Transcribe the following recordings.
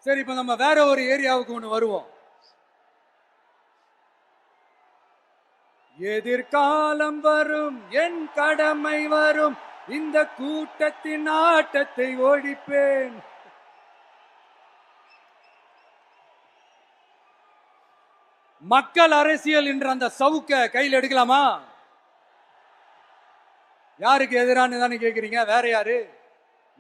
சரி, இப்ப நம்ம வேற ஒரு ஏரியாவுக்கு ஒண்ணு வருவோம். எதிர்காலம் வரும், என் கடமை வரும், இந்த கூட்டத்தின் ஆட்டத்தை ஒழிப்பேன். மக்கள் அரசியல் என்ற அந்த சவுக்க கையில் எடுக்கலாமா? யாருக்கு எதிரானு தானே கேக்குறீங்க? வேற யாரு?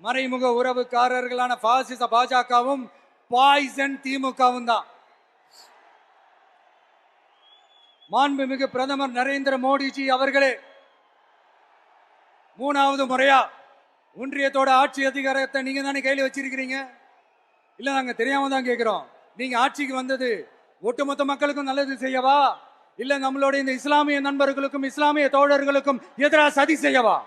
மறைமுக உறவுக்காரர்களான பாசிச பாஜகவும் பாய்சன் திமுகவும் தான். மாண்புமிகு பிரதமர் நரேந்திர மோடிஜி அவர்களே, 3வது முறையா ஒன்றியத்தோட ஆட்சி அதிகாரத்தை நீங்க தானே கையில் வச்சிருக்கிறீங்க. இல்ல, நாங்க தெரியாம தான் கேட்கிறோம். நீங்க ஆட்சிக்கு வந்தது ஒட்டுமொத்த மக்களுக்கும் நல்லது செய்யவா, இல்ல நம்மளோட இந்த இஸ்லாமிய நண்பர்களுக்கும் இஸ்லாமிய தோழர்களுக்கும் எதிராக சதி செய்யவா?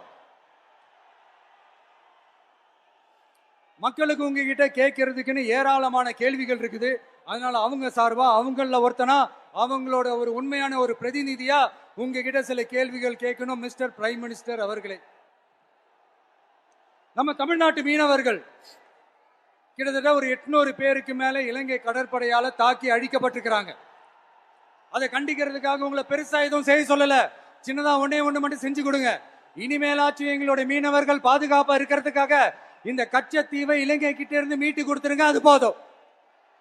மக்களுக்கு உங்ககிட்ட கேட்கறதுக்குன்னு ஏராளமான கேள்விகள் இருக்குது. அதனால அவங்க சார்பா, அவங்கள ஒருத்தனா, அவங்களோட ஒரு உண்மையான ஒரு பிரதிநிதியா உங்ககிட்ட சில கேள்விகள் கேட்கணும். மிஸ்டர் பிரைம் மினிஸ்டர் அவர்களே, நம்ம தமிழ்நாட்டு மீனவர்கள் கிட்டத்தட்ட ஒரு 800 பேருக்கு மேல இலங்கை கடற்படையால தாக்கி அழிக்கப்பட்டிருக்கிறாங்க. அதை கண்டிக்கிறதுக்காக உங்களை பெருசா எதுவும் செய்ய சொல்லல. சின்னதா ஒண்ணே ஒண்ணு மட்டும் செஞ்சு கொடுங்க. இனிமேலாச்சும் எங்களுடைய மீனவர்கள் பாதுகாப்பா இருக்கிறதுக்காக இந்த கச்சத்தீவை இலங்கை கிட்ட இருந்து மீட்டு கொடுத்துருங்க. அது போதும்.